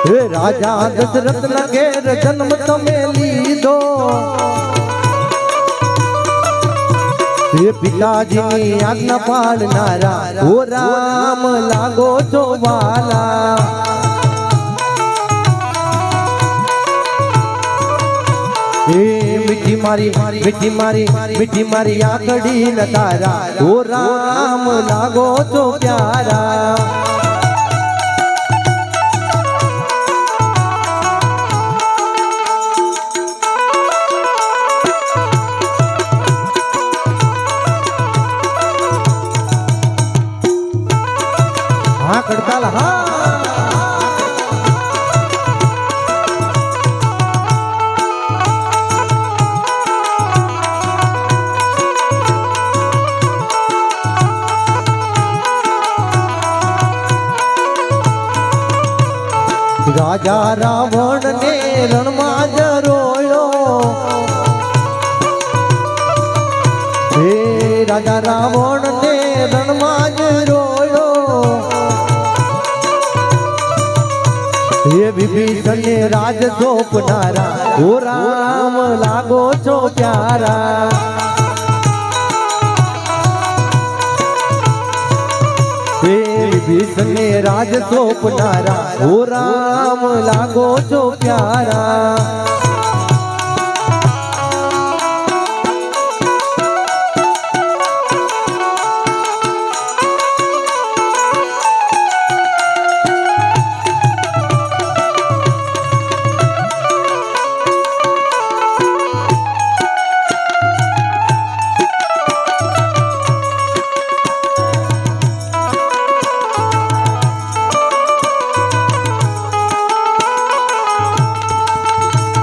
हे राजा दशरथ ना घेर जन्म तमे लीधो हे पिताजी नी आज्ञा पाळनारा ओ राम लागो छो वाला हे मीठी मारी आकड़ी न तारा ओ राम लागो छो प्यारा हाँ कड़ताल हाँ राजा रावण ने रण में रोयो हे राजा रावण ने रण में रोयो हे विभीषण ने राज सोपनारा ओ राम लागो छो प्यारा विभीषण ने राज सोपनारा ओ राम लागो छो प्यारा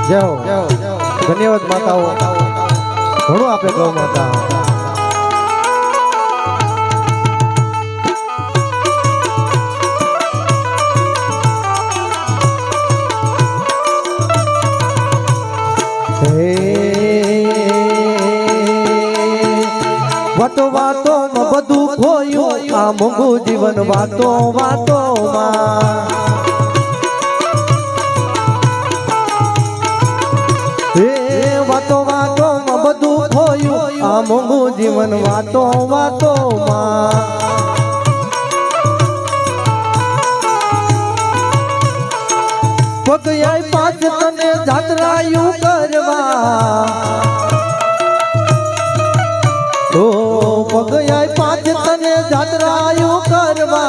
जाओ धन्यवाद माताओ घणो आपे गौ माता वातो वातो में बधु खोयो आ मोंघू जीवन वातो वातो मां वातो वातो में बधु खोयो आ मोंघू जीवन वातो वातो मां पगयाय पांच तने जात्रायु करवा ओ पगयाय पांच तने जात्रायु करवा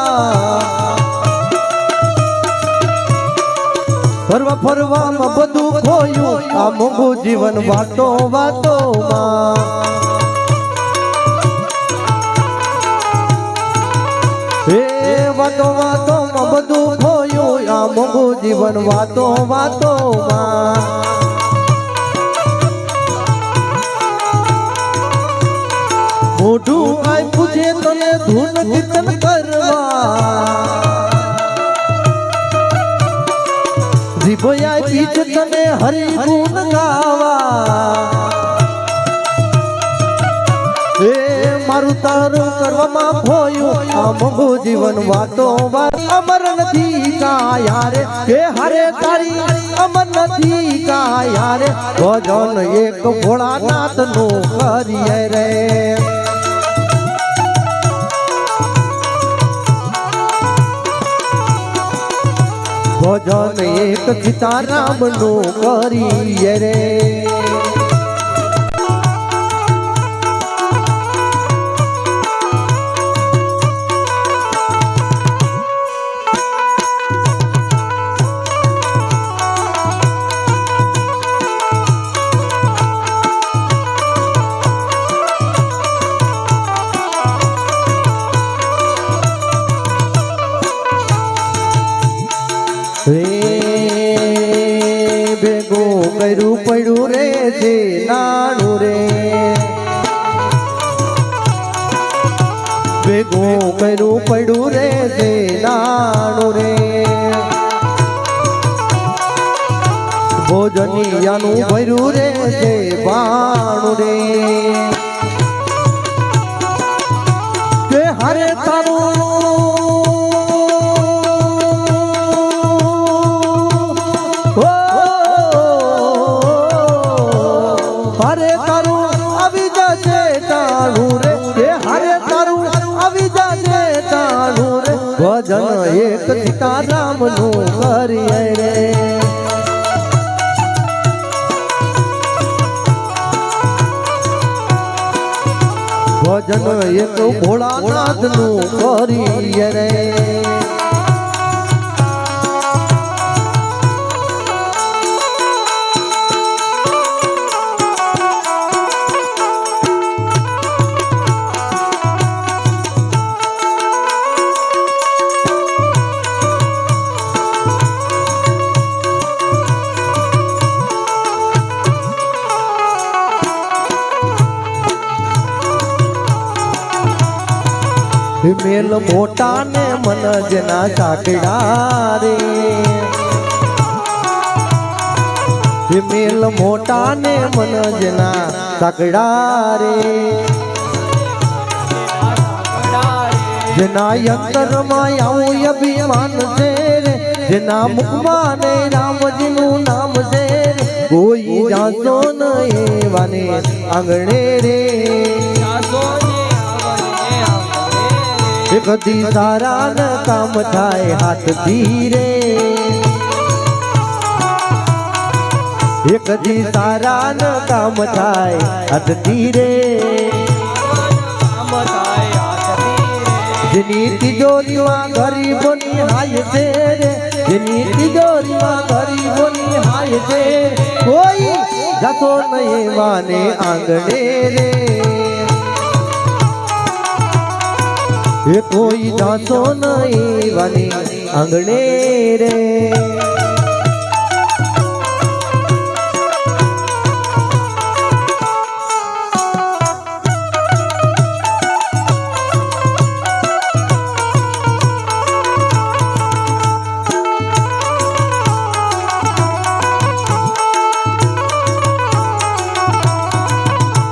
फरवा फरवा में बधु खोयो आ मोंघू जीवन वातो वातो मां हे वातो वातो में बधु खोयो आ मोंघू जीवन वातो वातो मां मोढू आय पूछे तने धून कीर्तन करवा जीभयाय पीछ तने हरि गुण गावा हे मारू तारू करवामां खोयो आ मोंघू जीवन वातो वात अमर नथी काया रे हे हरे तारी अमर नथी काया रे भजन एक भोळानाथ नो करिए रे भजन एक सीताराम नो करिए रे भेगो करू पड़ू रे जे नाणु रे भेगो करू पड़ू रे जे नाणु रे भोजनियानु भरू रे जे बाणु रे के हरे तारू એક સીતારામનું કરીએ રે ભજન એક ભોળાનાથનું કરીએ રે મેલ મોટા ને મન જેના સાકડા રે મેલ મોટા ને મન જેના સાકડા રે જેના અંતરમાં આવું અભિમાન છે રે જેના મુખમાં ને રામજીનું નામ છે કોઈ જાતો નહીં વાને આંગણે રે કદી સારા ન કામ થાય હાથ ધીરે કદી સારા ન કામ થાય હાથ ધીરે જેની તિજોરીમાં ગરીબોની હાય છે રે જેની તિજોરીમાં ગરીબોની હાય છે કોઈ જતો નહીં માને આંગણે રે એ કોઈ જાતો નહીં વાની આંગણે રે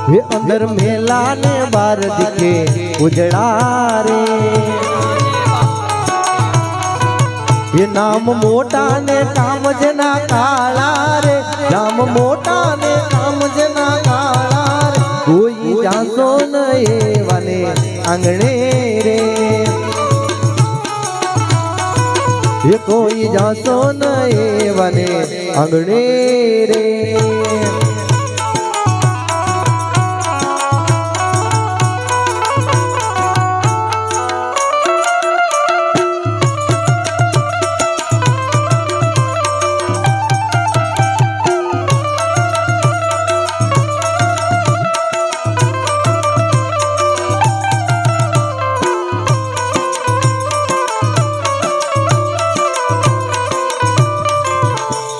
ये अंदर मेला ने बार दिखे उजड़ा रे ये नाम मोटा ने काम जना काला रे नाम मोटा ने काम जना काला रे कोई जातो नहीं वाने आंगणे रे ये कोई जातो नहीं वाने आंगणे रे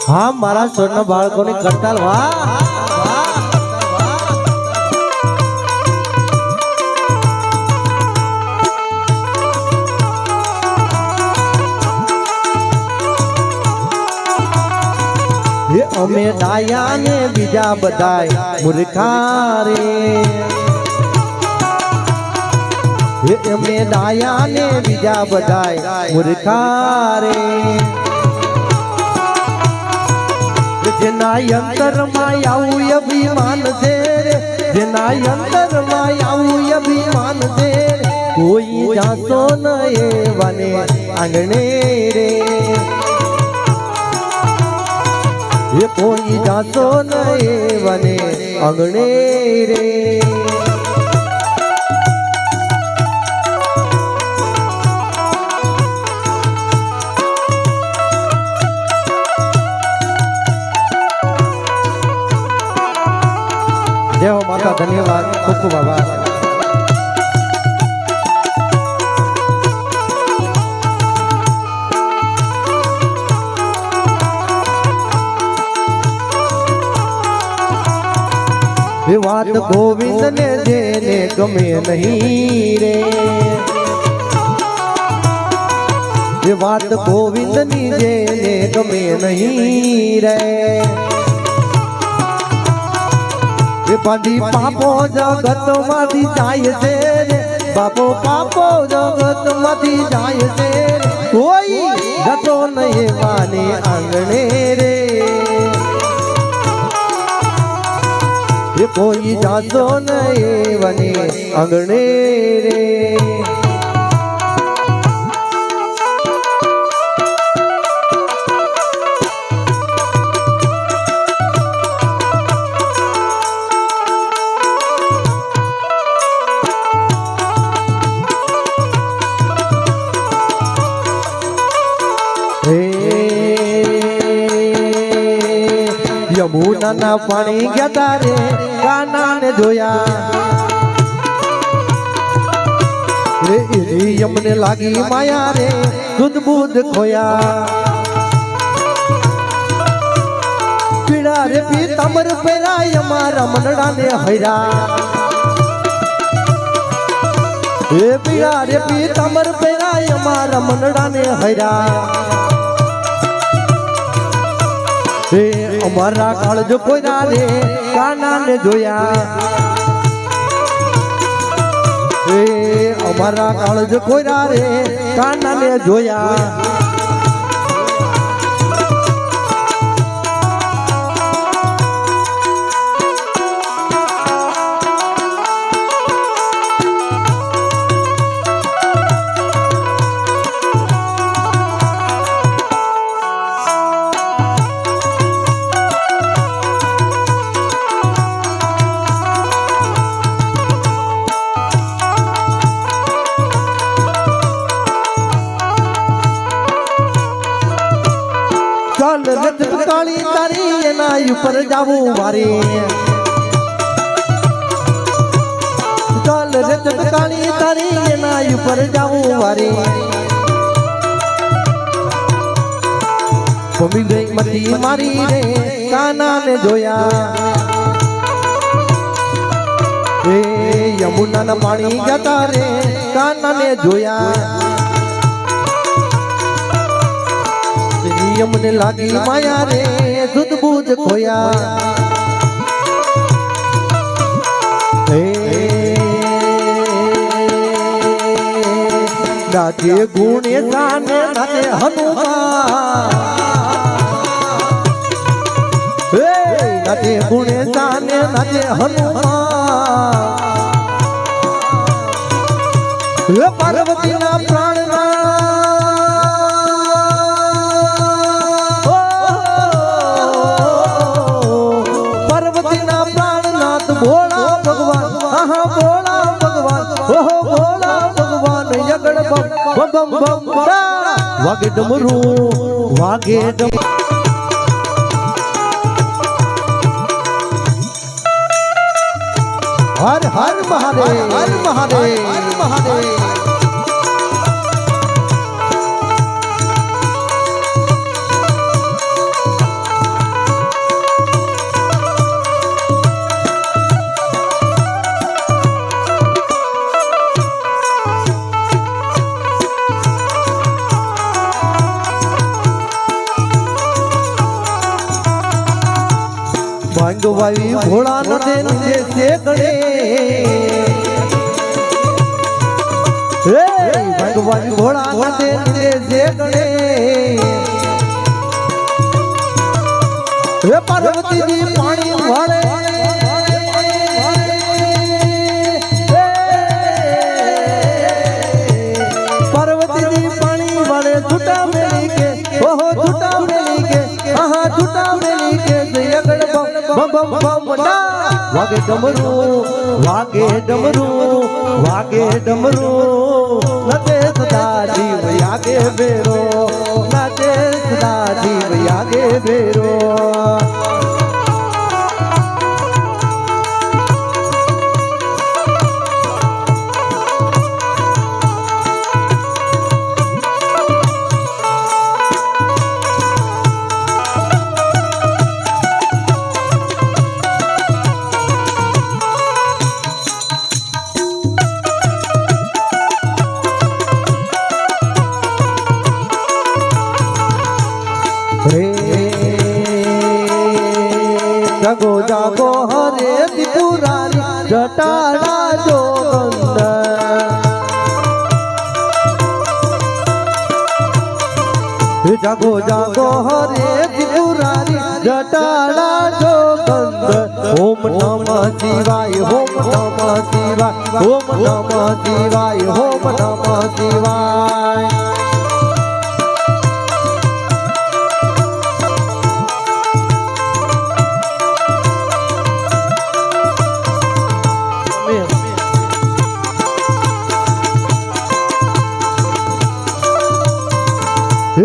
हाँ मारा सोना बाळको ने करताल वाह ये अमे डाया ने बीजा बधाय मूर्खा रे ये अमे डाया ने बीजा बधाय मूर्खा रे જેના અંતરમાં આવું અભિમાન છે રે જેના અંતરમાં આવું અભિમાન છે કોઈ જાતો નહીં વાને આંગણે રે એ કોઈ જાતો નહીં વાને આંગણે રે जय हो माता धन्यवाद खूब खूब आभार ये बात गोविंद ने जेने गमे नहीं रे ये बात गोविंद नी जेने गमे नहीं रे ये बांधी पापो जगत माथी जाय छे रे बापो पापो जगत माथी जाय छे कोई जतो नहीं माने आंगणे रे ये कोई जातो नहीं वने आंगणे रे યમુનાના પાણી ગયા તારે કાનાને જોયા રે એની યમને લાગી માયા રે દૂધ બૂધ ખોયા પીડા રે પીતાંબર પહેરાય અમારા મનડાને હૈરા એ પીડા રે પીતાંબર પહેરાય અમારા મનડાને હૈરા એ અમારા કાળજ કોયરા રે કાનાને જોયા એ અમારા કાળજ કોયરા રે કાનાને જોયા કાળી તારી એના ઉપર જાવું વારે ચાલ રે કાળી તારી એના ઉપર જાવું વારે ભમી ગઈ મતી મારી રે કાનાને જોયા એ યમુનાના પાણી જતા રે કાનાને જોયા યમને લાગી માયા રે દૂધ બૂધ ખોયા નાચે ગુણે સાને નાચે હનુમાન નાચે ગુણે સાને નાચે હનુમાન પાર્વતીના પ્રાણના ભોળા ભગવાન ઓહો ભોળા ભગવાન યગડ બમ બમ બમ વાગે ડમરું વાગે ડમ હર હર મહાદેવ હર મહાદેવ હર મહાદેવ ભાંગવાઈ ભોળા નદે નીચે શેકડે ભાંગવાઈ ભોળા નદે નીચે શેકડે પાર્વતીજી પાણી વાળે પાર્વતીજી પાણી વાળે છૂટા મેલી કે ઓહો છૂટા મેલી કે આહા છૂટા મેલી કે જયગડ બમ બમ બમ વાગે ડમરું વાગે ડમરું વાગે ડમરું નચે સદા જીવ યાગે બેરો નચે સદા જીવ યાગે બેરો जागो जागो हरे त्रिपुरारी जटाड़ा जोगंद जागो जागो हरे त्रिपुरारी जटाड़ा जोगंद ओम नमः शिवाय ओम नमः शिवाय ओम नमः शिवाय ओम नमः शिवाय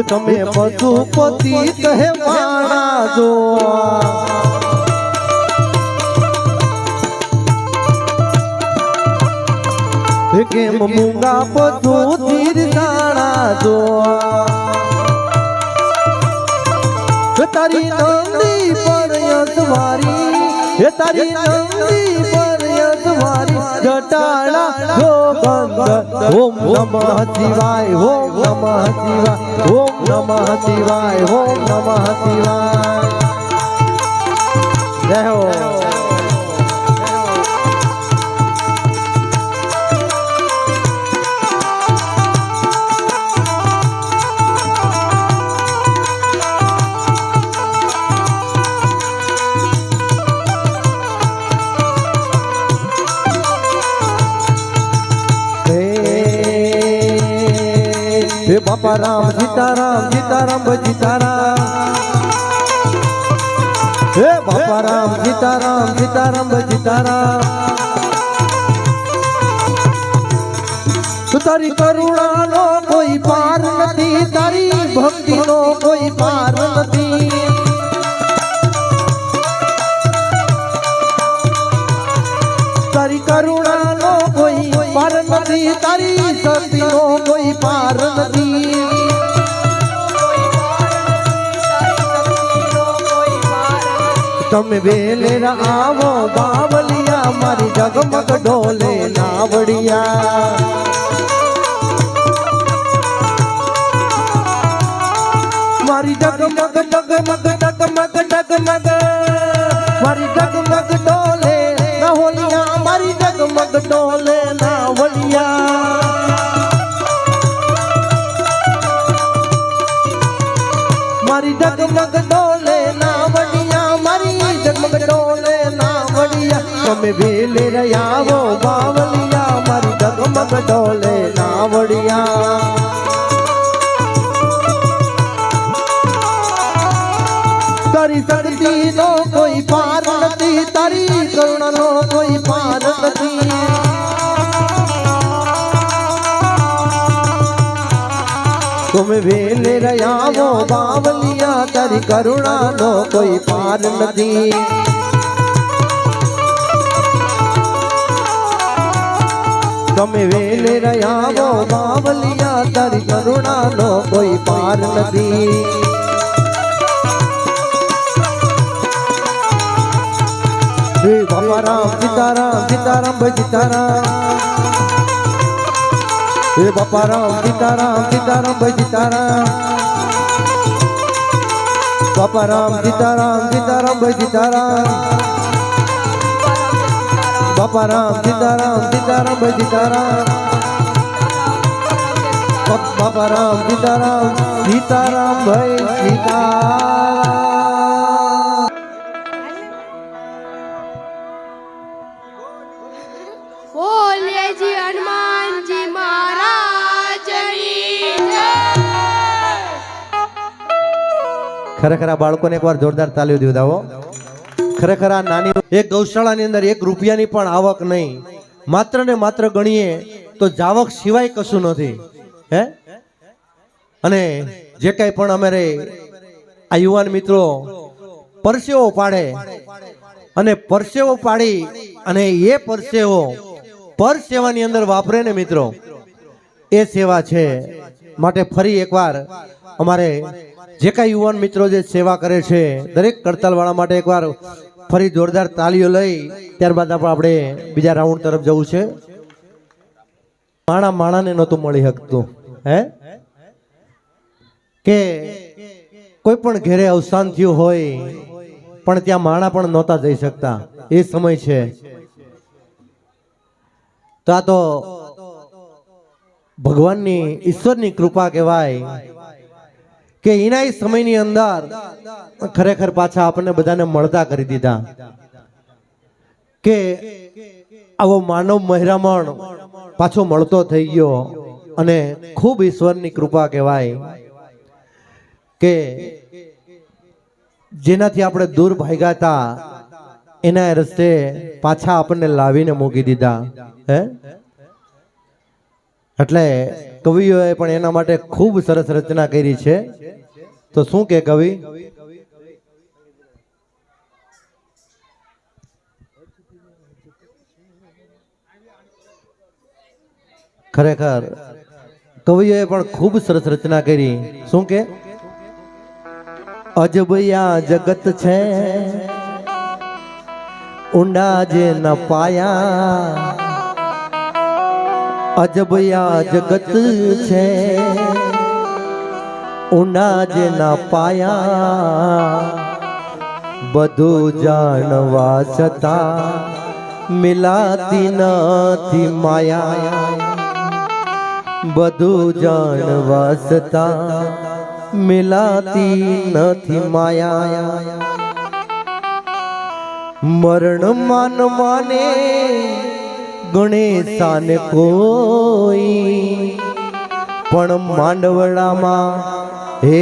તમે પશુપતિ કહે માણા જો કેમ મૂંગા પથું તીર દાણા જો તારી નંદી પર યસવારી હે તારી નંદી પર યસવારી જટાળા જો બંધ ઓમ નમઃ શિવાય ઓમ નમઃ શિવાય ઓમ નમઃ શિવાય ઓમ નમઃ શિવાય જય હો बापा राम सीताराम सीताराम सीताराम हे बापा राम सीताराम सीताराम सीताराम तो तारी करुणा नो कोई पार नहीं तारी भक्ति नो कोई पार नहीं तारी करुणा नो कोई पार नहीं तारी शक्ति नो कोई पार नहीं તમે વેલેરા આવો બાવલિયા મારી જગમગ ડોલે નાવડિયા મારી જગમગ ડગમગ ડગમગ ડગમગ મારી જગમગ ડોલે નાવલિયા મારી જગમગ ડોલે નાવલિયા મારી જગમગ ડોલે નાવડિયા जगमग डोले नावड़िया તમે વેલે રયાવો બાવલિયા મારી જગમગ ડોલે નાવડિયા તારી શક્તિ નો કોઈ પાર નથી તારી કરુણા નો કોઈ પાર નથી तुम वेले रयावो बावलिया तारी करुणा नो कोई पार नहीं तुम वेले रयावो बावलिया तारी करुणा नो कोई पार नहीं हे बाबा राम सीताराम सीताराम सीताराम हे बापा राम सीताराम सीताराम भाई सीताराम बापा राम सीताराम सीताराम भाई सीताराम बापा राम सीताराम सीताराम भाई सीताराम बापा राम सीताराम सीताराम भाई सीताराम बोलिए जी हनुमान जी महाराज खरेखर आ बाळकोने एक वार जोरदार तालीओ દીવડાવો ખરેખર આ નાની એક ગૌશાળાની અંદર 1 રૂપિયાની પણ આવક નહીં માત્ર ને માત્ર ગણીએ તો જાવક સિવાય કશું નથી હે અને જે કાઈ પણ અમારે આ યુવાન મિત્રો પરસેવો પાડે અને પરસેવો પાડી અને એ પરસેવો પર સેવાની અંદર વાપરે ને મિત્રો એ સેવા છે માટે ફરી એકવાર અમારે જે કાઈ યુવાન મિત્રો જે સેવા કરે છે દરેક કડતાલવાળા માટે એકવાર ફરી જોરદાર તાલીઓ લઈ ત્યારબાદ આપણે બીજા રાઉન્ડ તરફ જવું છે માણાને નહોતું મળી શકતું હે કે કોઈ પણ ઘરે અવસાન થયું હોય પણ ત્યાં માણા પણ નહોતા જઈ શકતા એ સમય છે તો આ તો ભગવાનની ઈશ્વરની કૃપા કહેવાય કે એના સમયની અંદર ખરેખર પાછા આપણને બધાને મળતા કરી દીધા કે આવો માનવ મહેરામણ પાછો મળતો થઈ ગયો અને ખૂબ ઈશ્વરની કૃપા કહેવાય કે જેનાથી આપણે દૂર ભાગ્યા હતા એના રસ્તે પાછા આપણને લાવીને મૂકી દીધા હે એટલે કવિઓએ પણ એના માટે ખૂબ સરસ રચના કરી છે તો શું કે કવિ ખરેખર કવિઓએ પણ ખૂબ સરસ રચના કરી. શું કે અજબયા જગત છે ઊંડા જે ન પાયા, અજબયા જગત છે ઊંડા જે ન પાયા, બધું જાણવા છતાં મિલાતી નથી માયા, બધું જાણવા છતાં મિલાતી નથી માયા. મરણ માનવાને ગણેશાને કોઈ, પણ માંડવડામાં હે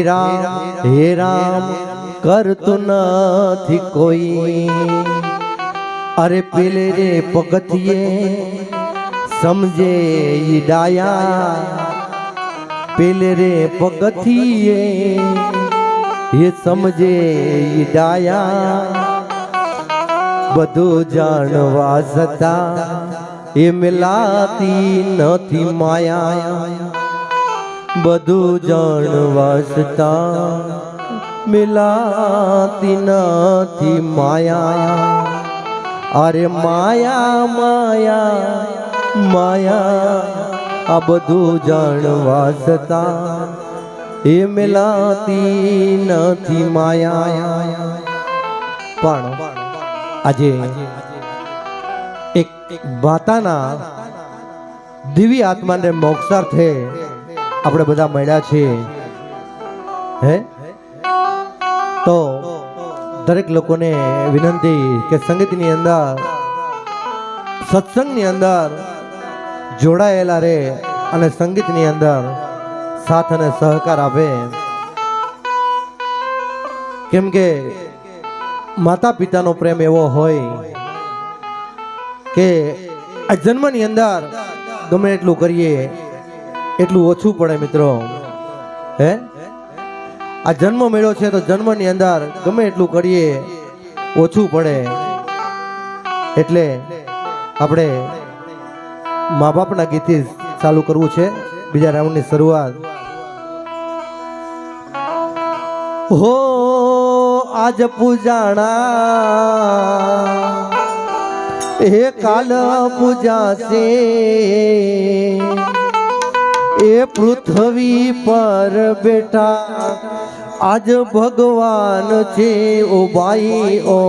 રામ કરતું નથી કોઈ. અરે પેલે રે પગથિયે સમજે ઈ ડાયા, પેલે રે પગથિયે એ સમજે ઈ ડાયા, બધું જાણવા છતાં એ મિલાતી નથી માયા, બધું જાણવા છતાં મિલાતી નથી માયા. અરે માયા માયા માયા, આ બધું જાણવા છતાં એ મિલાતી નથી માયા. પણ આજે એક માતાના દિવ્ય આત્માને મોક્ષાર્થે આપણે બધા મળ્યા છીએ. હે તો દરેક લોકોને વિનંતી કે સંગીતની અંદર, સત્સંગની અંદર જોડાયેલા રહે અને સંગીતની અંદર સાથ અને સહકાર આપે. કેમ કે માતા પિતાનો પ્રેમ એવો હોય કે આ જન્મની અંદર ગમે એટલું કરીએ એટલું ઓછું પડે મિત્રો. હે આ જન્મ મળ્યો છે તો જન્મની અંદર ગમે એટલું કરીએ ઓછું પડે. એટલે આપણે મા બાપના ગીતથી ચાલુ કરવું છે બીજા રાઉન્ડની શરૂઆત. હો આજ પૂજાણા એ કાલ પૂજાશે, એ પૃથ્વી પર બેઠા આજ ભગવાન છે ઓ ભાઈ ઓ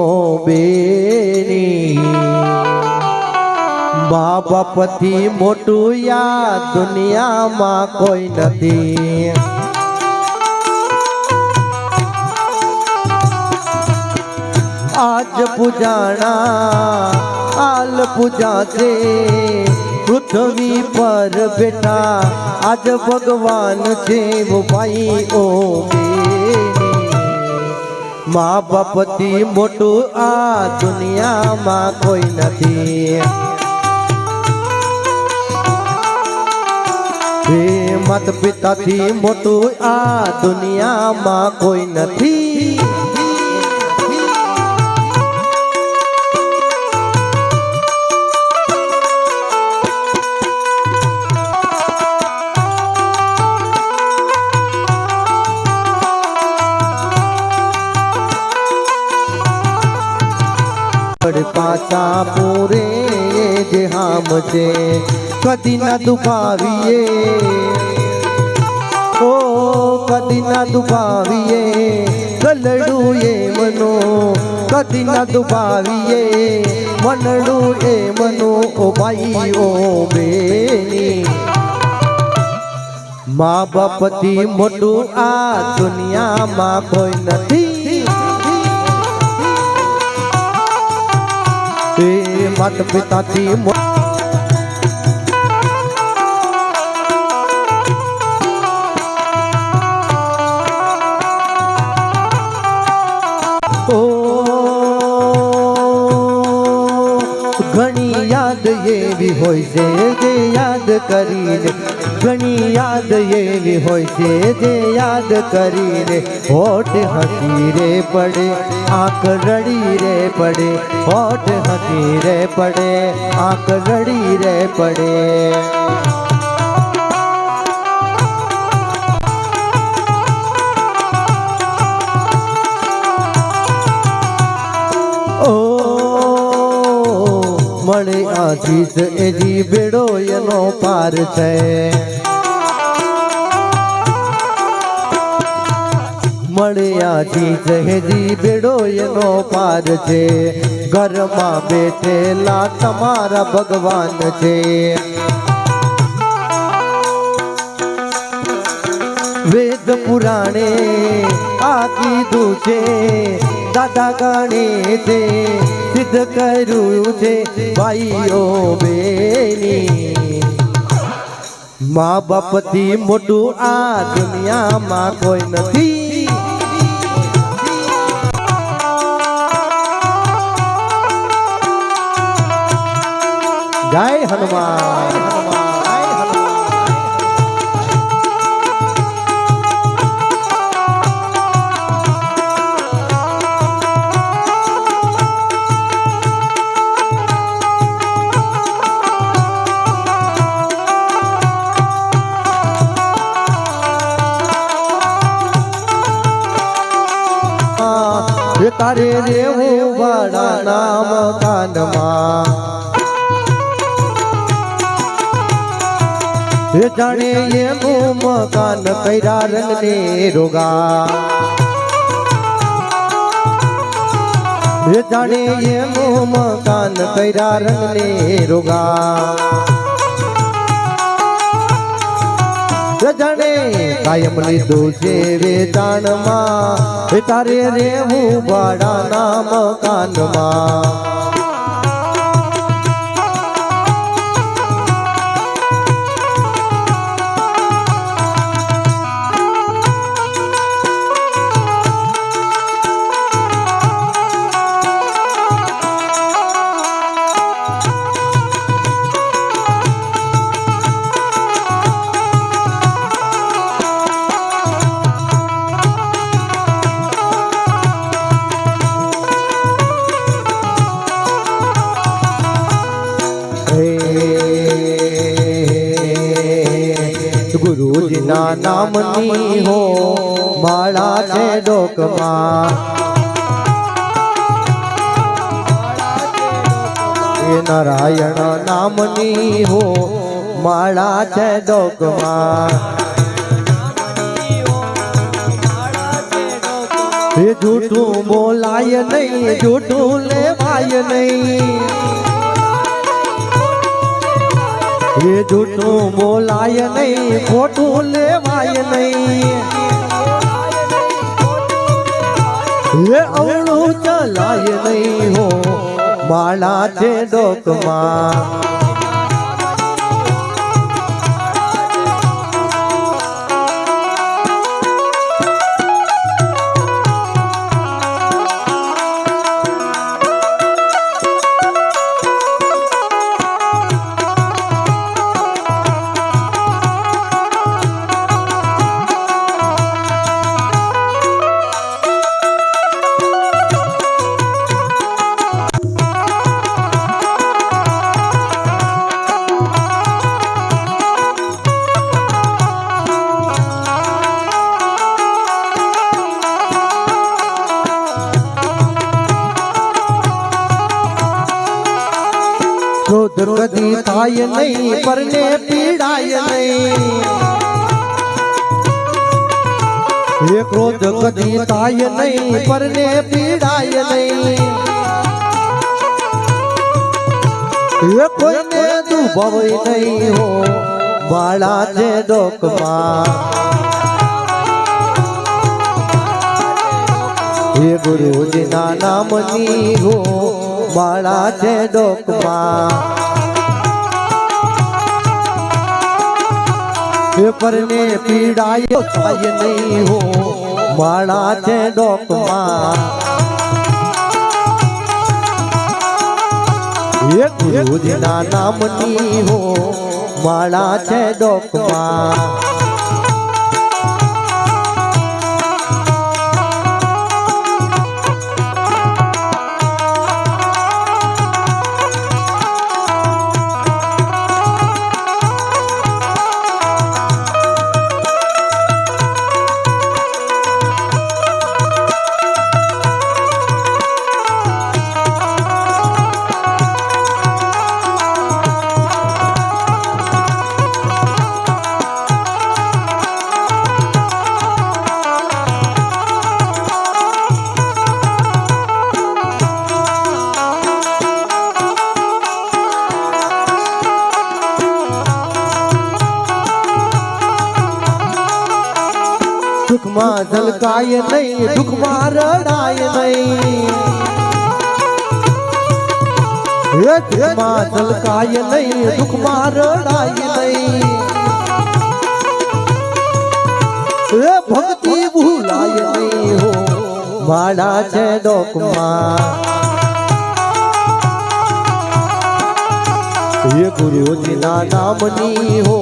બેની. મા બાપથી મોટું યા દુનિયામાં કોઈ નથી. આજ પૂજાણા આલ પૂજા છે, પૃથ્વી પર બેઠા આજ ભગવાન છે ભાઈ ઓ બેની. મા બાપથી મોટું આ દુનિયામાં કોઈ નથી. હે માતા પિતાથી મોટું આ દુનિયામાં કોઈ નથી. પાછા પૂરે જે હામ છે કદી ના દુભાવીએ, ઓ કદી ના દુભાવીએ ગલડું એ મનો, કદી ના દુભાવીએ મનડું એ મનો ઓ ભાઈ ઓ બેની. મા બાપથી મોટું આ દુનિયામાં કોઈ નથી. માતા પિતાથી ઘણી યાદ એવી હોય છે જે યાદ કરીને, ઘણી યાદ એવી હોય છે જે યાદ કરીને હોઠ હસી રે પડે, આંખ રડી રે પડે, હોઠ હસી રે પડે, આંખ રડી રે પડે. ચીજ એજી બેડો એનો પાર છે મળ્યા ચીજ એજી બેડો એનો પાર છે ઘરમાં બેઠેલા તમારા ભગવાન છે વેદ પુરાણે આ કીધું છે દાદા ગણે છે સિદ્ધ કર્યું છે ભાઈઓ બેની મા બાપથી મોટું આ દુનિયામાં કોઈ નથી જય હનુમાન તારે રેવું વાળા નામ કાનમાં જાણે એનું મકાન કર્યા રંગને રોગા જાણે એનું મકાન કર્યા રંગને રોગા જાણે કાયમ લીધું છે વેચાણમાં તારે રેવું ભાડાના મકાનમાં ગુરુજીના નામની હો માળા છે ડોકમાં નારાયણ નામની હો માળા છે ડોકમાં જૂઠું બોલાય નહીં જૂઠું લેવાય નહીં ये झूठું બોલાય નહીં ખોટું લેવાય નહીં ये અવળું ચલાય નહીં હો માળા છે ડોકમાં ક્રોધ કદી થાય નહીં પરને પીડાય નહીં એ ક્રોધ કદી થાય નહીં પરને પીડાય નહીં એ કોઈને દુભાવય નહીં હો માળા છે ડોકમાં એ ગુરુજીના નામની હો માળા છે ડોકમાં પરને પીડાયો થાય નહીં હો માળા છે ડોકમાં ગુરુજીના નામની હો માળા છે ડોકમાં સુખમાં ઝલકાય નહીં, દુઃખમાં રડાય નહીં. સુખમાં ઝલકાય નહીં, દુઃખમાં રડાય નહીં. ભક્તિ ભૂલાય નહીં હો, માળા છે ડોકમાં. એ ગુરુજીના નામની હો,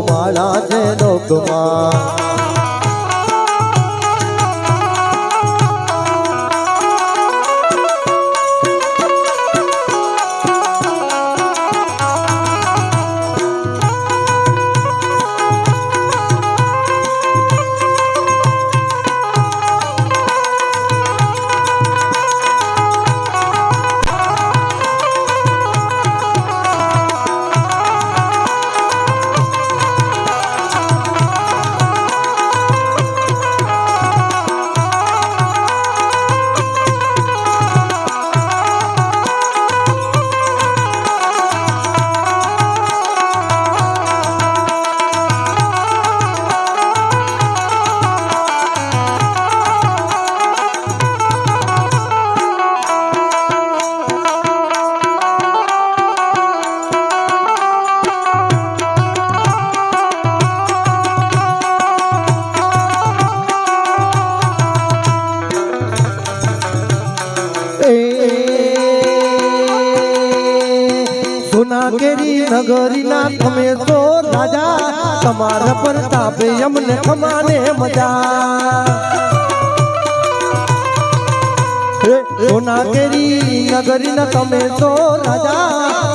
માળા છે ડોકમાં. સોનાકેરી નગરીના તમે તો રાજા, તમારા પ્રતાપે અમને ખમાને મજા. સોનાકેરી નગરીના તમે તો રાજા,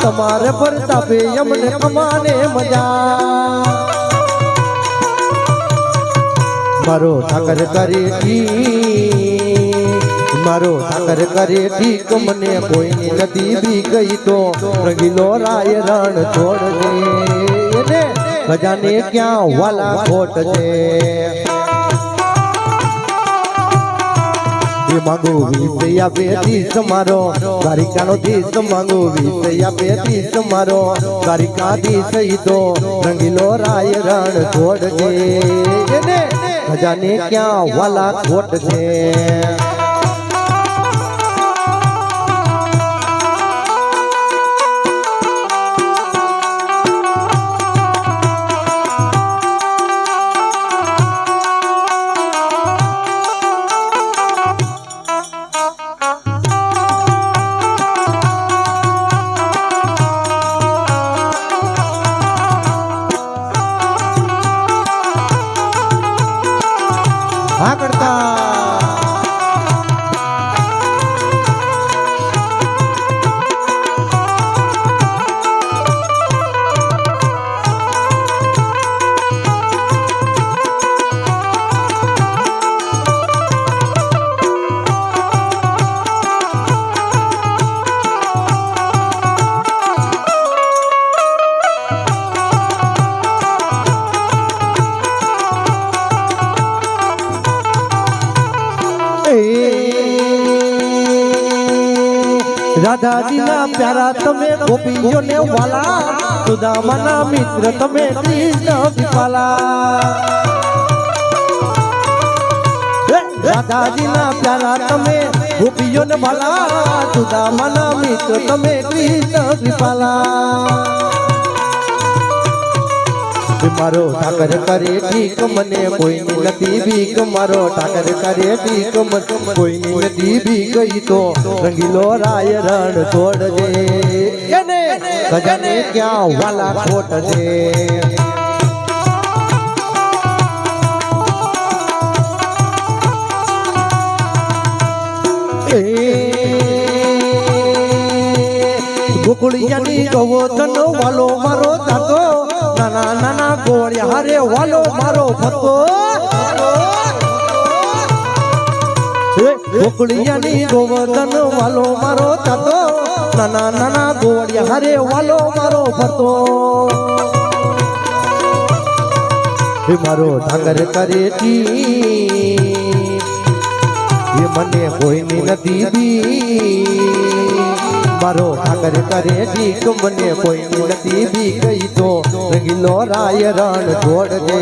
તમારા પ્રતાપે અમને ખમાને મજા. મારો ઠાકર કરે મારો ઠાકર કરે ઠીક, મને કોઈની નથી બી ગઈ તો રંગીલો રાય રણ છોડજે. એને ખજાને ક્યાં વાલા ખોટ છે. એ માંગુ વીસ બેતીસ મારો દ્વારિકાનો દીસ, માંગુ વીસ બેતીસ મારો દ્વારિકા દીસ તો રંગીલો રાય રણ છોડજે. એને ખજાને ક્યાં વાલા ખોટ છે. હા કરતા રાધાજીના પ્યારા તમે ગોપીઓને વાલા, સુદામાના મિત્ર તમે કૃષ્ણ વિપાલા. રાધાજીના પ્યારા તમે ગોપીઓને વાલા, સુદામાના મિત્ર તમે કૃષ્ણ વિપાલા. મારો ઠાકર કરે ઠીક, મને કોઈની નથી બીક. મારો ઠાકર કરે ઠીક, મને કોઈની નથી બી ગઈ તો રંગીલો રાય રણ છોડજે. એને ખજાને ક્યાં વાલા ખોટ છે. ગોકુળિયાની ગોવર્ધન વાલો મારો દાદો, નાના નાના ગોળિયા હારે વાલો મારો ભતો. ગોકુળિયાની ગોવર્ધન વાલો મારો દાદો, નાના નાના ગોળિયા હારે વાલો મારો ભતો. મારો ઠાકર કરે એ મને કોઈની નથી બી. મારો ઠાકર કરે ઠીક મને કોઈની નથી બી ગઈ તો રંગીલો રાય રણ છોડ દે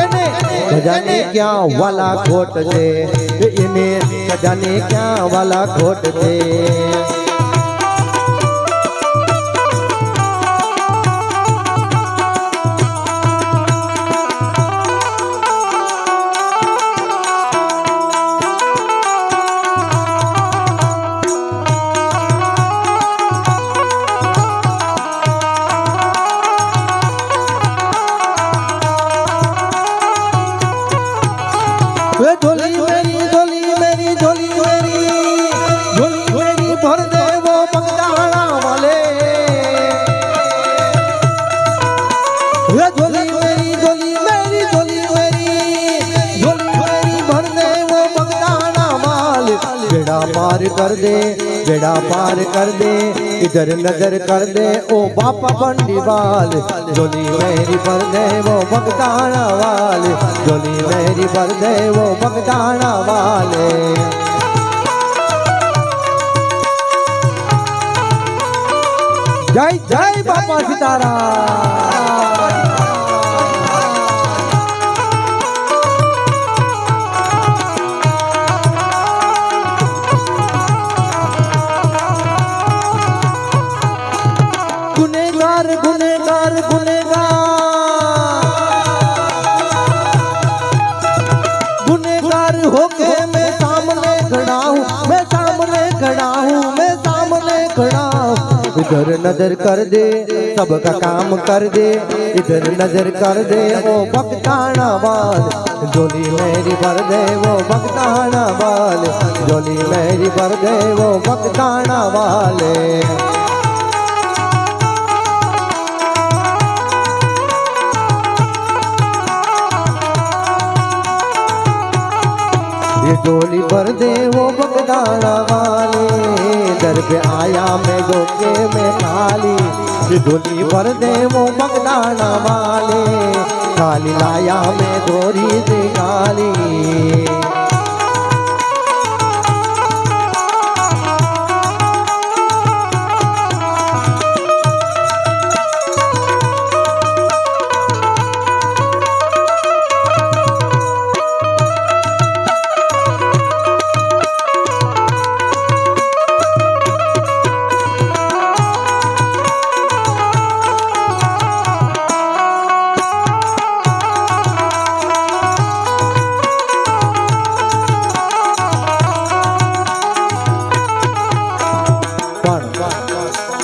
એને ખજાને ક્યાં વાલા ખોટ દે એને ખજાને ક્યાં વાલા ખોટ દે झोली मेरी झोली मेरी झोली मेरी झोली मेरी भर दे वो बगदाना वाले झोली मेरी झोली मेरी झोली मेरी झोली मेरी भर दे वो बगदाना वाले बेड़ा पार कर दे बेड़ा पार कर दे इधर नजर कर दे ओ बापा बंडीवाल झोली मेरी भर दे वो बगदाना वाले झोली मेरी भर दे वो बगदाना वाले जय जय बापा सीताराम गुनेगार गुनेगार गुनेगार गुनेगार होके मैं सामने खड़ा हूँ मैं सामने खड़ा हूँ मैं सामने खड़ा हूँ इधर नजर कर दे सबका काम कर दे इधर नजर कर दे वो बगदाना वाल झोली मेरी भर दे वो बगदाना वाल झोली मेरी भर दे वो बगदाना वाले ये झोली भर दे वो बगदाना वाले दर पे आया मैं धोखे में खाली ये झोली भर दे वो बगदाना वाले खाली लाया मैं थोड़ी सी गाली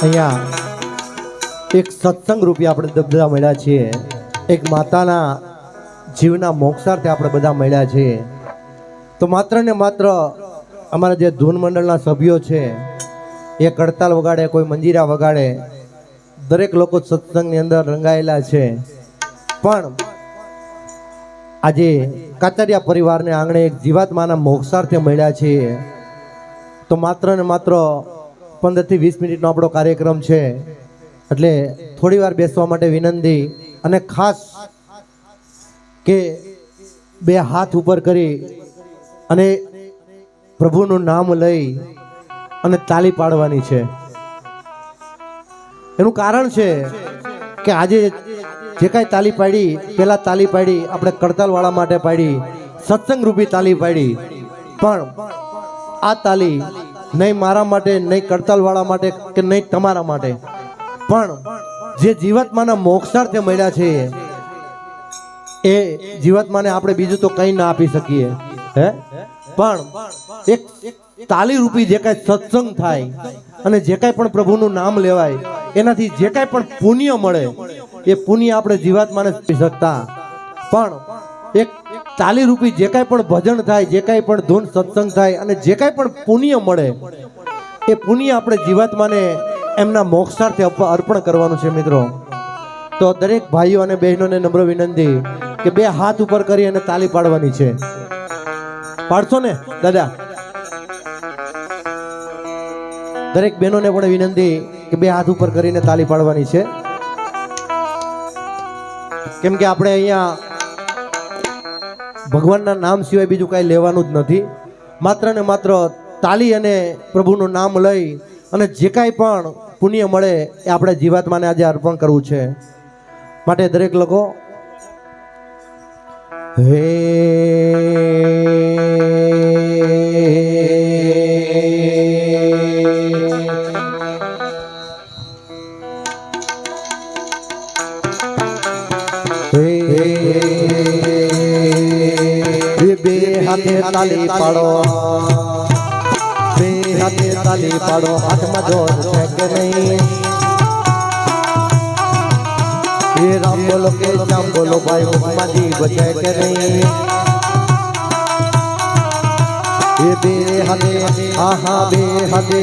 અહીંયા એક સત્સંગ રૂપી આપણે બધા મળ્યા છીએ એક માતાના જીવના મોક્ષાર્થે આપણે બધા મળ્યા છીએ તો માત્ર ને માત્ર અમારા જે ધૂન મંડળના સભ્યો છે એ કડતાલ વગાડે કોઈ મંજીરા વગાડે દરેક લોકો સત્સંગની અંદર રંગાયેલા છે પણ આજે કાતરિયા પરિવારને આંગણે એક જીવાત્માના મોક્ષાર્થે મળ્યા છીએ તો માત્ર ને માત્ર 15 થી 20 મિનિટનો આપણો કાર્યક્રમ છે એટલે થોડી વાર બેસવા માટે વિનંતી અને ખાસ કે બે હાથ ઉપર કરી અને પ્રભુનું નામ લઈ અને તાલી પાડવાની છે એનું કારણ છે કે આજે જે કાંઈ તાલી પાડી પહેલા તાલી પાડી આપણે કડતાલવાળા માટે પાડી સત્સંગ રૂપી તાલી પાડી પણ આ તાલી નહીં મારા માટે નહીં કડતાલવાળા માટે કે નહીં તમારા માટે પણ જે જીવાત્માના મોક્ષાર્થે મળ્યા છે એ જીવાત્માને આપણે બીજું તો કંઈ ના આપી શકીએ હે પણ એક તાલી રૂપી જે કાંઈ સત્સંગ થાય અને જે કાંઈ પણ પ્રભુનું નામ લેવાય એનાથી જે કાંઈ પણ પુણ્ય મળે એ પુણ્ય આપણે જીવાત્માને આપી શકતા પણ એક તાલી રૂપી જે કાંઈ પણ ભજન થાય જે કાંઈ પણ ધૂન સત્સંગ થાય અને જે કાંઈ પણ પુણ્ય મળે એ પુણ્ય આપણે જીવાત્માને એમના મોક્ષાર્થે અર્પણ કરવાનું છે મિત્રો તો દરેક ભાઈઓ અને બહેનોને નમ્ર વિનંતી કે બે હાથ ઉપર કરી અને તાલી પાડવાની છે પાડશો ને દાદા દરેક બહેનોને પણ વિનંતી કે બે હાથ ઉપર કરીને તાલી પાડવાની છે કેમ કે આપણે અહીંયા ભગવાનના નામ સિવાય બીજું કાંઈ લેવાનું જ નથી માત્ર ને માત્ર તાલી અને પ્રભુનું નામ લઈ અને જે કાંઈ પણ પુણ્ય મળે એ આપણે જીવાત્માને આજે અર્પણ કરવું છે. માટે દરેક લોકો હે બે હાથે તાલી પાડો, બે હાથે તાલી પાડો, હાથમાં જોર છે કે નહીં? એ રામ બોલો કે શ્યામ બોલો ભાઈ, મુખમાં જીભ છે કે નહીં? એ બે હાથે આહા બે હાથે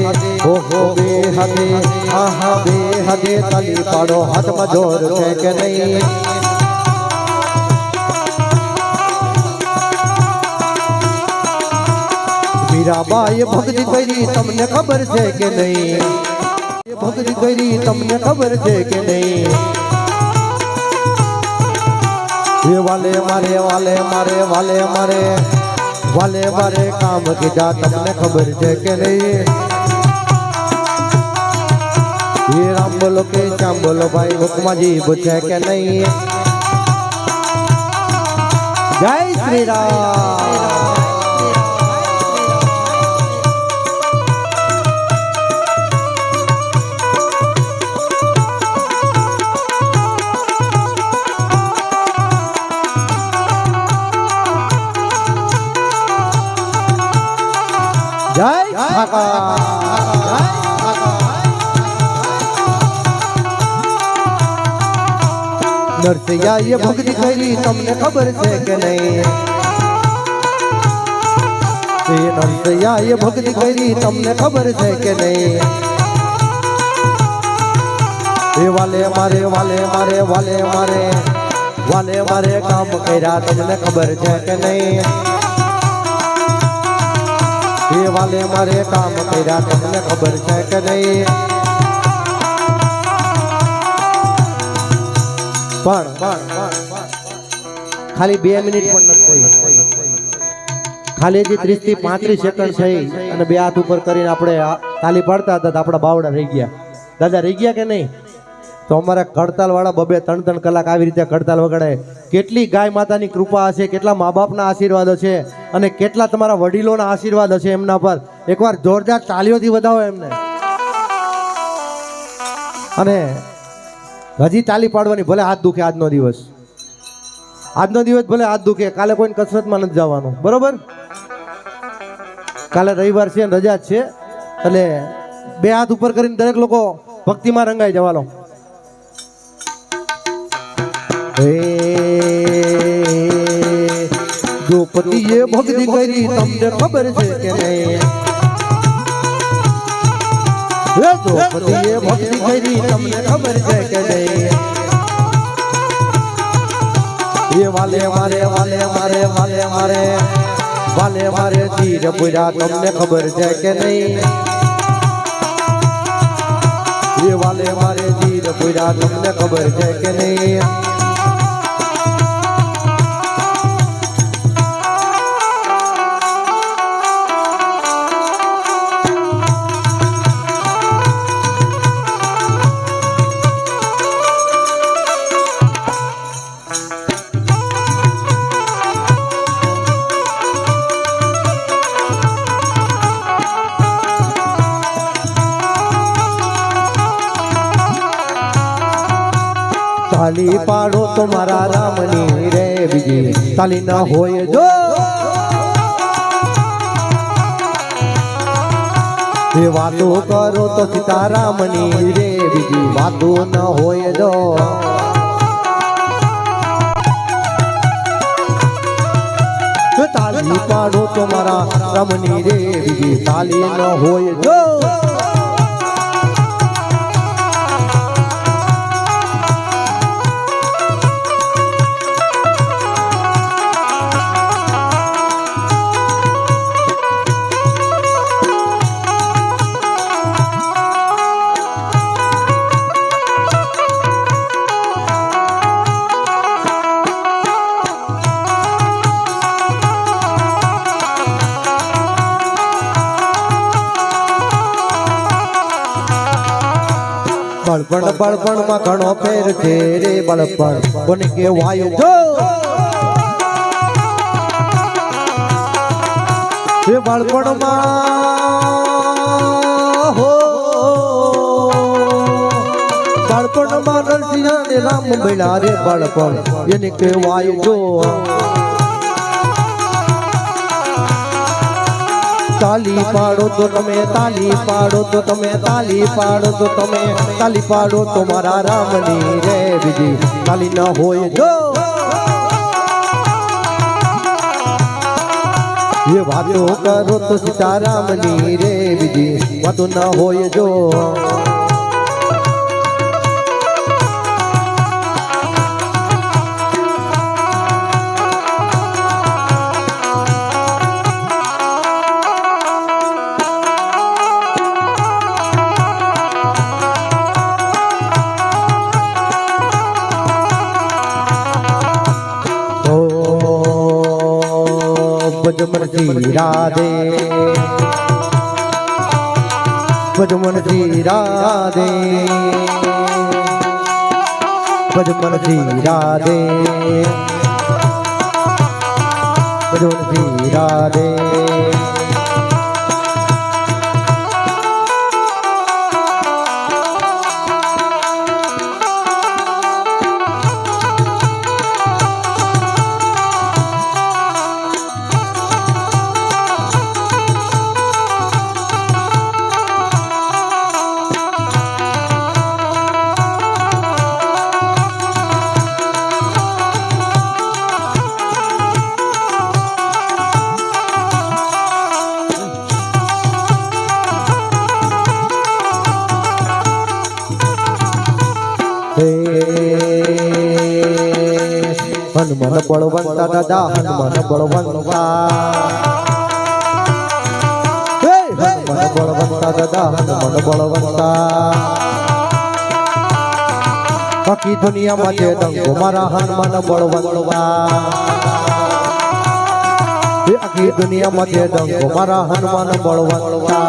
ઓહો બે હાથે આહા બે હાથે તાલી પાડો, હાથમાં જોર છે કે નહીં? મીરાબાઈએ ભક્તિ કરી તમને ખબર છે કે નહીં? ભક્તિ કરી તમને ખબર છે કે નહીં? એ વાલે મારે વાલે મારે વાલે મારે વાલે મારે કામ કીધા તમને ખબર છે કે નહીં? એ રામ બોલો કે શ્યામ બોલો ભાઈ, મુખમાં જીભ છે કે નહીં? જય શ્રી રામ. જય નરસૈયાએ ભક્તિ કરી તમને ખબર છે કે નહીં? એ નરસૈયાએ ભક્તિ કરી તમને ખબર છે કે નહીં? એ વાલે મારે વાલે મારે વાલે મારે વાલે મારે કામ કર્યા તમને ખબર છે કે નહીં? એ વાલે મારે કામ કર્યા તમને ખબર છે કે નહીં? પણ ખાલી 2 મિનિટ પણ નથી થઈ, ખાલી જે 30 થી 35 સેકન્ડ થઈ અને 2 હાથ ઉપર કરીને આપણે તાલી પાડતા હતા, આપણા બાવડા રહી ગયા. દાદા રહી ગયા કે નહીં? તો અમારા કડતાલ વાળા 2-3 કલાક આવી રીતે કડતાલ વગાડે. કેટલી ગાય માતાની કૃપા હશે, કેટલા મા બાપના આશીર્વાદ છે અને કેટલા તમારા વડીલોના આશીર્વાદ હશે એમના પર. એકવાર જોરદાર તાલીઓથી વધાવો એમને. અને હજી તાલી પાડવાની, ભલે હાથ દુખે આજનો દિવસ ભલે હાથ દુખે, કાલે કોઈને કસરતમાં નથી જવાનું, બરોબર? કાલે રવિવાર છે, રજા જ છે, એટલે 2 હાથ ઉપર કરીને દરેક લોકો ભક્તિમાં રંગાઈ જવાનો. દ્રૌપદીએ ભક્તિ કરી તમને ખબર છે કે નહીં? દ્રૌપદીએ ભક્તિ કરી તમને ખબર છે કે નહીં? એ વાલે મારે વાલે મારે વાલે મારે વાલે મારે તીર પૂરા તમને ખબર છે કે નહીં? એ વાલે મારે તીર પૂરા તમને ખબર છે કે નહીં? તાલી પાડો તો મારા રામની રે બીજી તાલી ના હોય જો. એ વાતો કરો તો સીતારામની રે બીજી વાતો ન હોય જો. તાલી પાડો તો મારા રામની રે બીજી તાલી ન હોય જો. બળપણમાં ઘણો ફેર છે રે બળપણ કોને કહેવાય જો એ બાળપણમાં હો બાળપણમાં નરસિંહ ને રામ મળ્યા રે બાળપણ એને કહેવાય જો તાલી પાડો તો તમે તાલી પાડો તો તમે તાલી પાડો તો તમે તાલી પાડો તો મારા રામની રે બીજી તાલી ન હોય જો ये वातो करो तो सीताराम नी रे विधि वातो न होय जो भजमन जी राधे भजमन जी राधे भजमन जी राधे भजमन जी राधे हनुमान बलवंता दादा हनुमान बलवंता हनुमान बलवंता दादा हनुमान बलवंता बाकी दुनिया में दंगो मारा हनुमान बलवंता आखी दुनिया में दंगो मारा हनुमान बलवंता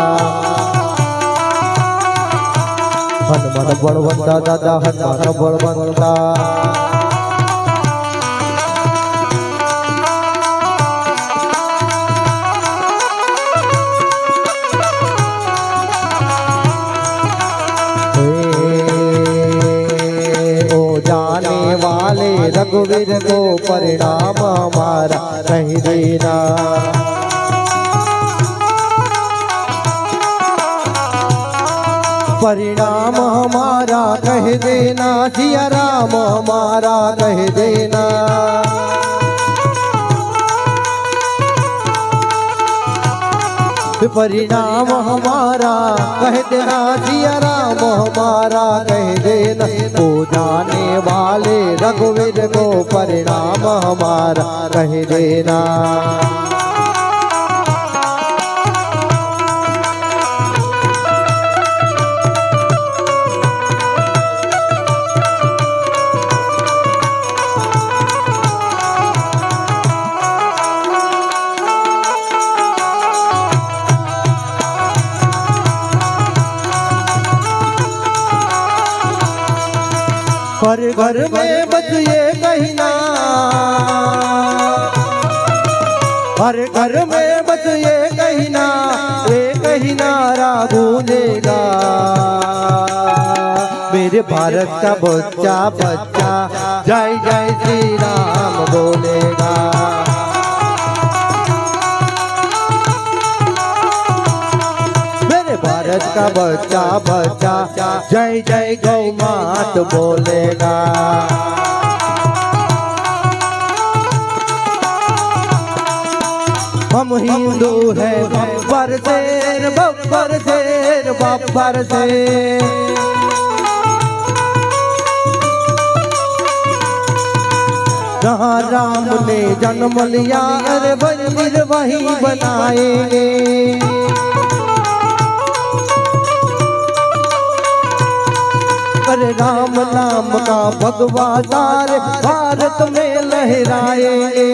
हनुमान बलवंता दादा हनुमान बलवंता रघुवीर को परिणाम हमारा कह देना परिणाम हमारा कह देना सिया राम हमारा कह देना परिणाम हमारा कह देना सिया राम हमारा कह देना ओ जाने वाले रघुवीर को परिणाम हमारा कह देना हर घर में बस ये कहना हर घर में बस ये कहना रागुनेगा मेरे भारत का बच्चा बच्चा जय जय श्री राम बोलेगा भारत का बच्चा बच्चा जय जय गौ मात बोलेगा हम हिंदू है बब्बर शेर बब्बर शेर बब्बर शेर जहाँ राम ने जन्म लिया अरे मंदिर वहीं बनाएंगे अरे राम नाम का भगवा सारे भारत में लहराएंगे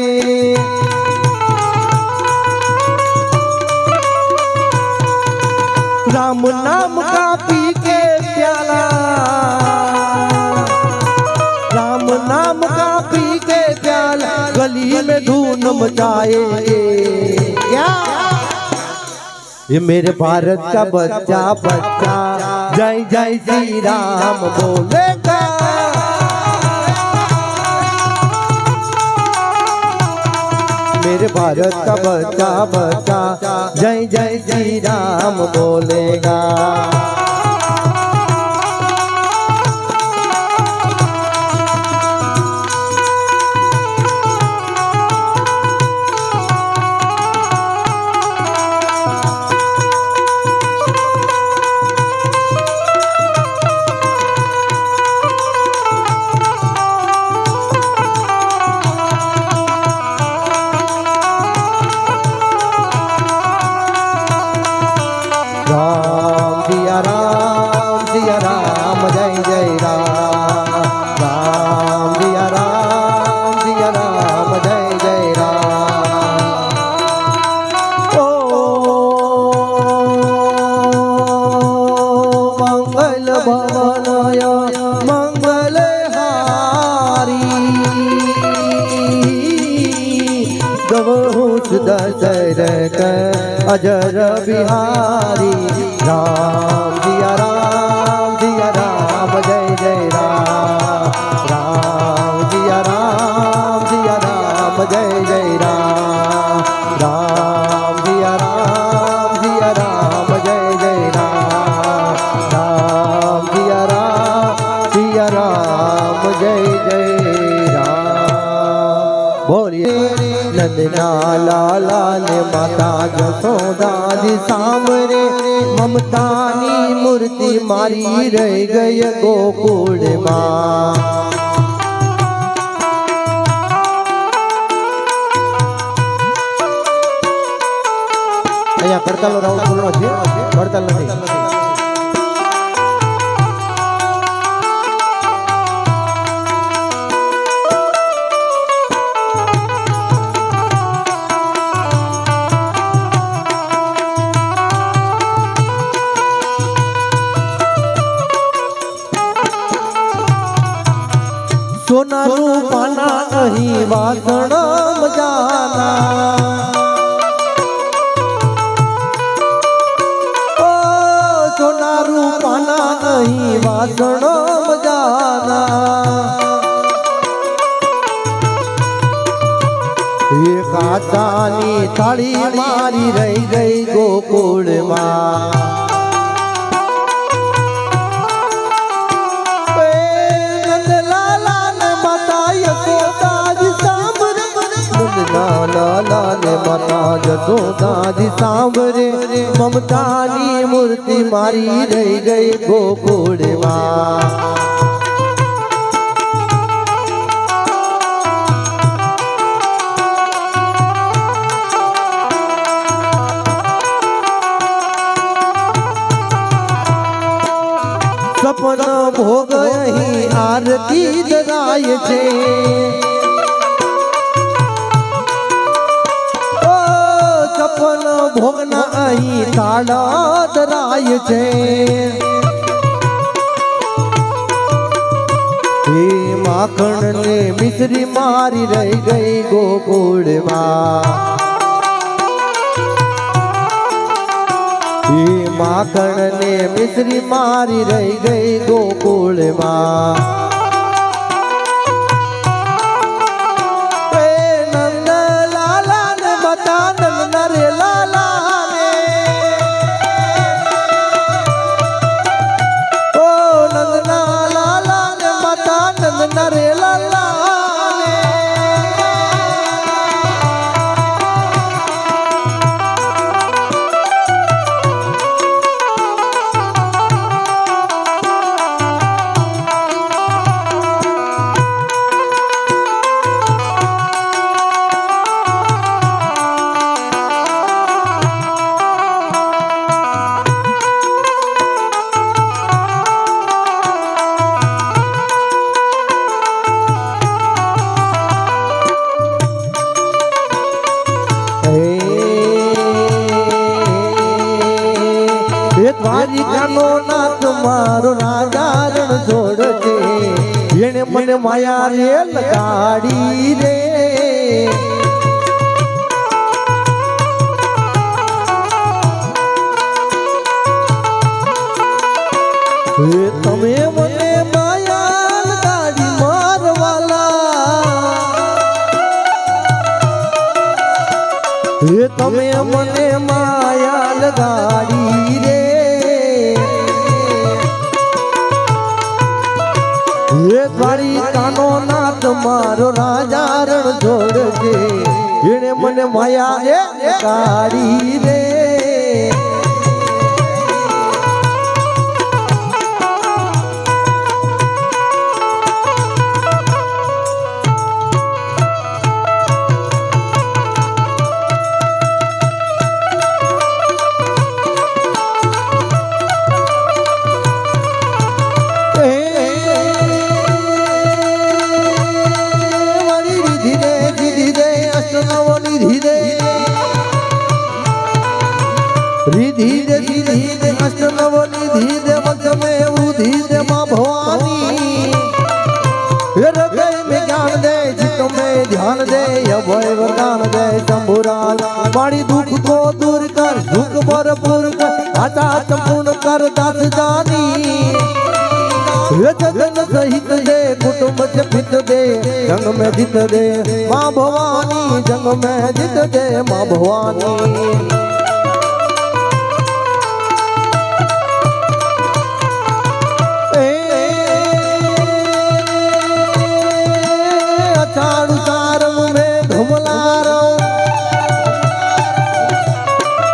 राम नाम का पी के प्याला गली में धूम मचाएंगे। क्या ये मेरे भारत का बच्चा बच्चा जय जय श्री राम बोलेगा। मेरे भारत का बच्चा बच्चा जय जय श्री राम बोलेगा। राम सिया राम जय जय राम। राम सिया राम जय जय राम। ओ मंगल भवनय मंगल हारी गवहुष दशरथ अजर बिहारी। राम सिया राम जय जय राम। राम सिया राम जय जय राम। राम सिया राम जय जय राम। राम सिया राम जय जय राम। बोलिए नंदना लाला ने माता जसोदा जी सामने ममतानी मूर्ति मारी रह गई गोकुल मां। અહીંયા કરતાલો રાઉન્ડ પૂર્ણ છે, કરતાલ નથી। सोना रूपाना अही वासण मजाना। ओ सोना रूपाना अही वासण मजाना। ये काचानी थाली मारी रही गई गोकुल मां। लाला ने माता जसोदा जी सांवरे ममतानी मूर्ति मारी रह गई गोकुल मां। सपन भोग ही आरती जगाय छे। सपन भोगना अही ताड़ा दराय छे। हे माखण ने मिश्री मारी रह गई गोकुल मां। हे माखण ने मिश्री मारी रह गई गोकुल मां। દ્વારિકાનો નાથ મારો રાજા રણ છોડ છે, એને મને માયા રે લગાડી રે હે તમે મને માયા લગાડી રે હે દ્વારિકાનો નાથ મારો રાજા રણ છોડજે એને મને માયા લગાડી રે रिधि दे अष्टनव निधि दे वंश में उधि दे माँ भवानी हृदय में ज्ञान दे चित्त में ध्यान दे अभय वरदान दे शंभुराज मारी दुख को दूर कर दुख भरपूर कर आशा संपूर्ण कर दास जानी जगन सहित दे कुटुंब से फित दे जंग में जीत दे माँ भवानी जंग में जीत दे माँ भवानी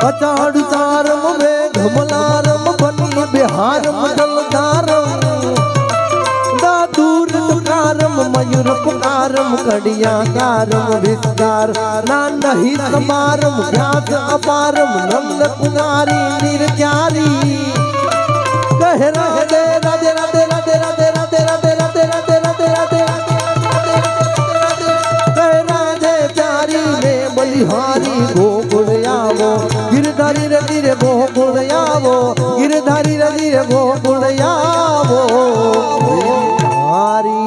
अचाड़ तारम में धमलारम बनी बिहारम जलदारम दादूर कारम मयूर पुकारम कड़िया कारम विस्तार नानही समारम व्यास अपारम नंद कुमारी निर्चारी कह राधे राधे राधे राधे राधे राधे राधे राधे राधे राधे राधे कह राधे प्यारी में बलिहारी गोकुल आवो गिरधारी रे गोकुल आवो गिरधारी रे गोकुल आवो हरी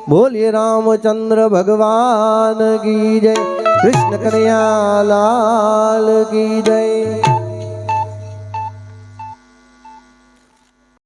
बोलिए रामचंद्र भगवान की जय कृष्ण कन्हैया लाल की जय।